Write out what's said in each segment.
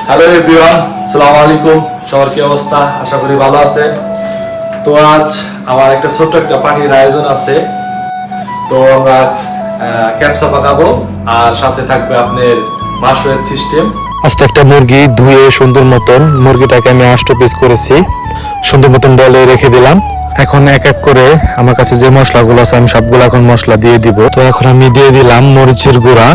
Hello everyone, আসসালামু আলাইকুম। সবার কি অবস্থা? আশা করি ভালো আছেন। তো আজ আমার একটা ছোট্ট একটা পার্টির আয়োজন আছে। তো আমরা আজ ক্যাপসা পাকাবো আর সাথে থাকবে আপনার মাশরুমের সিস্টেম। আস্ত একটা মুরগি ধুয়ে সুন্দর মতন মুরগিটাকে আমি 8 পিস করেছি, সুন্দর মতন বলে রেখে দিলাম। এখন এক এক করে আমার কাছে যে মশলাগুলো আছে আমি সবগুলো এখন মশলা দিয়ে দিব। তো এখন আমি দিয়ে দিলাম মরিচের গুঁড়া,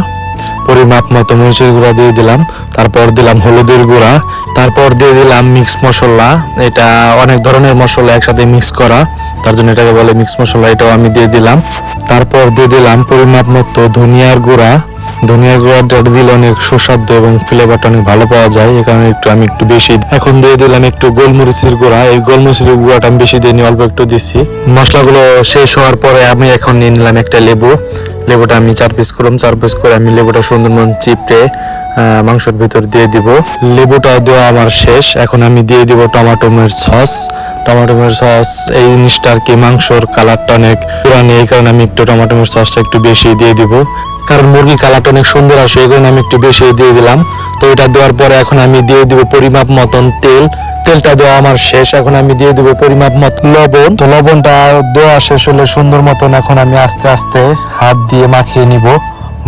পরিমাপ মতো মরিচের গুঁড়া দিয়ে দিলাম। তারপর দিলাম হলুদের গুঁড়া, তারপর দিয়ে দিলাম মিক্স মশলা। এটা অনেক ধরনের মশলা একসাথে মিক্স করা, তার জন্য এটাকে বলে মিক্স মশলা। এটাও আমি দিয়ে দিলাম। তারপর দিয়ে দিলাম পরিমাপ মতো ধনিয়ার গুঁড়া। ধনিয়ার গুঁড়াটা দিলে অনেক সুস্বাদু এবং ফ্লেভারটা অনেক ভালো পাওয়া যায়, এই কারণে আমি একটু বেশি। এখন দিয়ে দিলাম একটু গোলমরিচের গুঁড়া। এই গোলমরিচের গুঁড়াটা আমি বেশি দিইনি, অল্প একটু দিচ্ছি। মশলাগুলো শেষ হওয়ার পরে আমি এখন নিয়ে নিলাম একটা লেবু। লেবুটা আমি 4 পিস করলাম। 4 পিস করে আমি লেবুটা সুন্দর মতন চিপড়ে মাংসের ভিতর দিয়ে দিব। লেবুটা দেওয়া আমার শেষ। এখন আমি দিয়ে দিব টমেটোমের সস। টমেটোমের সস এই জিনিসটা আর কি মাংসর কালারটা অনেক পুরানি, এই কারণে আমি একটু টমেটোমের সসটা একটু বেশি দিয়ে দিব, কারণ মুরগি কালারটা অনেক সুন্দর আসে, এই কারণে আমি একটু বেশি দিয়ে দিলাম। তো এটা দেওয়ার পরে এখন আমি দিয়ে দিব পরিমাপ মতন তেল। তেলটা দেওয়া আমার শেষ। এখন আমি দিয়ে দিব পরিমাপ মতো লবণ। তো লবণটা দেওয়া শেষ হলে সুন্দর মতন এখন আমি আস্তে আস্তে হাত দিয়ে মাখিয়ে নিব।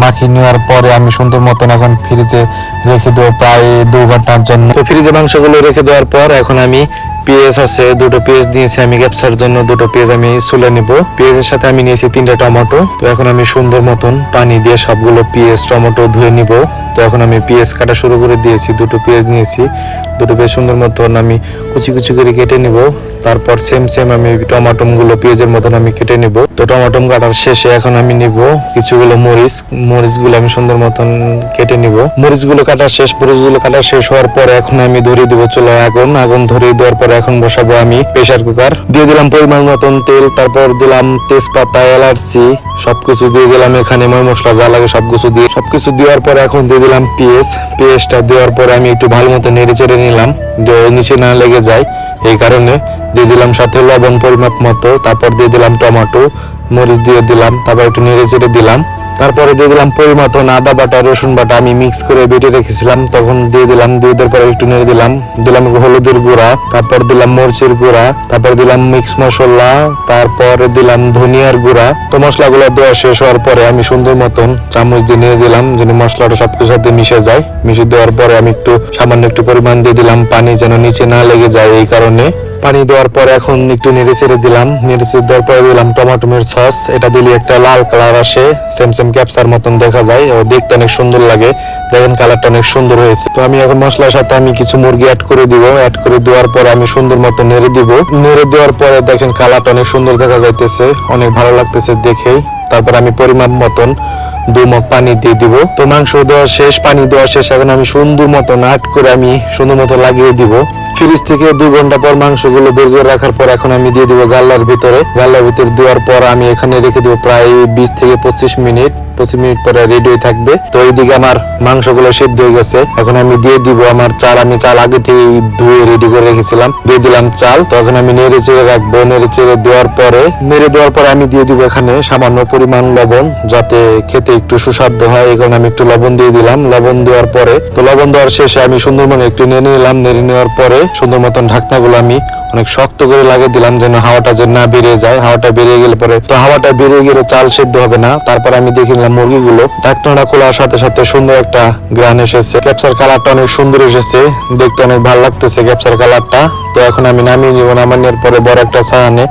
মাখিয়ে নেওয়ার পরে আমি সুন্দর মতন এখন ফ্রিজে রেখে দেবো প্রায় 2 ঘন্টার জন্য। তো ফ্রিজে মাংসগুলো রেখে দেওয়ার পর এখন আমি পেঁয়াজ আছে, 2টো পেঁয়াজ নিয়েছি আমি ক্যাপসার জন্য। 2টো পেঁয়াজ আমি ছুলে নিব। পেঁয়াজের সাথে আমি নিয়েছি 3টা টমেটো। তো এখন আমি সুন্দর মতন পানি দিয়ে সবগুলো পেঁয়াজ টমেটো ধুয়ে নিব। তো এখন আমি পেঁয়াজ কাটা শুরু করে দিয়েছি। 2টো পেঁয়াজ নিয়েছি, 2টো পেঁয়াজ সুন্দর মতন আমি কুচি কুচি করে কেটে নিব। তারপর সেম আমি টমেটো গুলো পেঁয়াজের মতন আমি কেটে নিব। তো টমেটো কাটার শেষে এখন আমি নিব কিছুগুলো মরিচগুলো আমি সুন্দর মতন কেটে নিব। মরিচগুলো কাটা শেষ হওয়ার পরে এখন আমি ধরিয়ে দিব চুলায় আগুন ধরিয়ে দেওয়ার পরে এখন বসাবো আমি প্রেসার কুকার। দিয়ে দিলাম পরিমাণ মতন তেল, তারপর দিলাম তেজপাতা, এলাচি সবকিছু দিয়ে দিলাম। এখানে ময় মশলা যা লাগে সবকিছু দেওয়ার পরে এখন দিয়ে দিলাম পেঁয়াজটা দেওয়ার পরে আমি একটু ভালো মতো নেড়ে চেড়ে নিলাম, নিচে না লেগে যায়, এই কারণে দিয়ে দিলাম সাথে লবণ পরিমাপ মতো। তারপর দিয়ে দিলাম টমেটো, মরিচ দিয়ে দিলাম, তারপর একটু নেড়ে চেড়ে দিলাম। তারপরে দিয়ে দিলাম পরিমাণ আদা বাটা রসুন বাটা আমি মিক্স করে বেটে রেখেছিলাম, তখন দিয়ে দিলাম। দিয়ে দেওয়ার পরে একটু নেড়ে দিলাম হলুদের গুঁড়া, তারপর দিলাম মরিচের গুঁড়া, তারপর দিলাম মিক্স মশলা, তারপরে দিলাম ধনিয়ার গুঁড়া। তো মশলাগুলো দেওয়া শেষ হওয়ার পরে আমি সুন্দর মতন চামচ দিয়ে নিয়ে দিলাম যেন মশলাটা সবকিছুর সাথে মিশে যায়। মিশে দেওয়ার পরে আমি সামান্য একটু পরিমাণ দিয়ে দিলাম পানি, যেন নিচে না লেগে যায়, এই কারণে পানি দেওয়ার পরে এখন একটু নেড়ে চেড়ে দিলাম। নেড়ে চেড়ে দেওয়ার পরে দিলাম টমেটোমের সস। এটা দিলে একটা লাল কালার আসে, সেম ক্যাপসার মতন দেখা যায় ও দেখতে অনেক সুন্দর লাগে। দেখেন কালারটা অনেক সুন্দর হয়েছে। তো আমি এখন মশলার সাথে আমি কিছু মুরগি অ্যাড করে দিব। অ্যাড করে দেওয়ার পরে আমি সুন্দর মতো নেড়ে দিব। নেড়ে দেওয়ার পরে দেখেন কালারটা অনেক সুন্দর দেখা যাইতেছে, অনেক ভালো লাগতেছে দেখেই। তারপর আমি পরিমাণ মতন 2 মগ পানি দিয়ে দিব। তো মাংস দেওয়া শেষ, পানি দেওয়া শেষ। এখন আমি সুন্দর মতন আট করে আমি সুন্দর মতো লাগিয়ে দিব। ফ্রিজ থেকে 2 ঘন্টা পর মাংসগুলো বের করে রাখার পর এখন আমি দিয়ে দিব গাল্লার ভিতরে দেওয়ার পর আমি এখানে রেখে দেবো প্রায় 20 থেকে 25 মিনিট। 25 মিনিট পরে রেডি হয়ে থাকবে। তো এইদিকে আমার মাংসগুলো সিদ্ধ হয়ে গেছে। এখন আমি দিয়ে দিব আমার চাল। আমি চাল আগে থেকে ধুয়ে রেডি করে রেখেছিলাম, দিয়ে দিলাম চাল। তো এখন আমি নেড়ে চেড়ে রাখবো। নেড়ে দেওয়ার পরে আমি দিয়ে দিব এখানে সামান্য পরিমাণ লবণ, যাতে খেতে একটু সুস্বাদু হয়, এই কারণে আমি একটু লবণ দিয়ে দিলাম। লবণ দেওয়ার পরে লবণ দেওয়ার শেষে আমি সুন্দর মতো একটু নেড়ে নিলাম। নেড়ে নেওয়ার পরে সুন্দর মতন ঢাকনাগুলো আমি অনেক শক্ত করে লাগিয়ে দিলাম, যেন হাওয়াটা যেন না বেরিয়ে যায়। হাওয়াটা বেরিয়ে গেলে পরে হাওয়াটা বেরিয়ে গেলে চাল সিদ্ধ হবে না। তারপর আমি দেখে নিলাম মুরগিগুলো। ঢাকনাটা খোলার সাথে সাথে সুন্দর একটা গ্রান এসেছে। ক্যাপসার কালারটা অনেক সুন্দর এসেছে, দেখতে অনেক ভালো লাগতেছে ক্যাপসার কালারটা। তো এখন আমি নামিয়ে নিব। নামানোর পরে বড় একটা সাহানে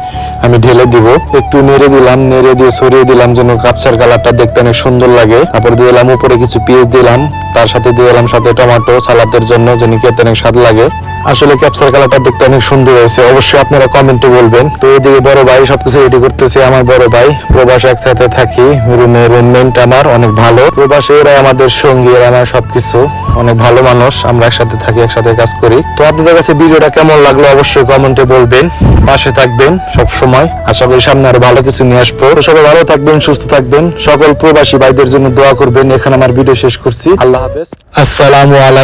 আমি ঢেলে দিব। একটু নেড়ে দিলাম, নেড়ে দিয়ে সরিয়ে দিলাম যেন ক্যাপসার কালারটা দেখতে অনেক সুন্দর লাগে। তারপর দিয়ে দিলাম উপরে কিছু পেঁয়াজ দিলাম, তার সাথে দিয়ে দিলাম সাথে টমেটো সালাদের জন্য, যেন খেতে অনেক স্বাদ লাগে। আসলে ক্যাপসার কালারটা দেখতে অনেক সুন্দর হয়েছে, অবশ্যই আপনারা কমেন্টে বলবেন। তো এদিকে বড় ভাই সবকিছু রেডি করতেছে। আমার বড় ভাই প্রবাসে একসাথে থাকি, রুমমেট আমার অনেক ভালো। প্রবাসে এরাই আমাদের সঙ্গী, এরা আমার সবকিছু, অনেক ভালো মানুষ। আমরা একসাথে থাকি, একসাথে কাজ করি। তো আপনাদের কাছে ভিডিওটা কেমন লাগলো অবশ্যই কমেন্টে বলবেন। পাশে থাকবেন সব সময়। আশা করি সামনে আরো ভালো কিছু নিয়ে আসবো। তো সবাই ভালো থাকবেন, সুস্থ থাকবেন। সকল প্রবাসী ভাইদের জন্য দোয়া করবেন। এখানে আমার ভিডিও শেষ করছি। আল্লাহ হাফেজ। আসসালামু আলাইকুম।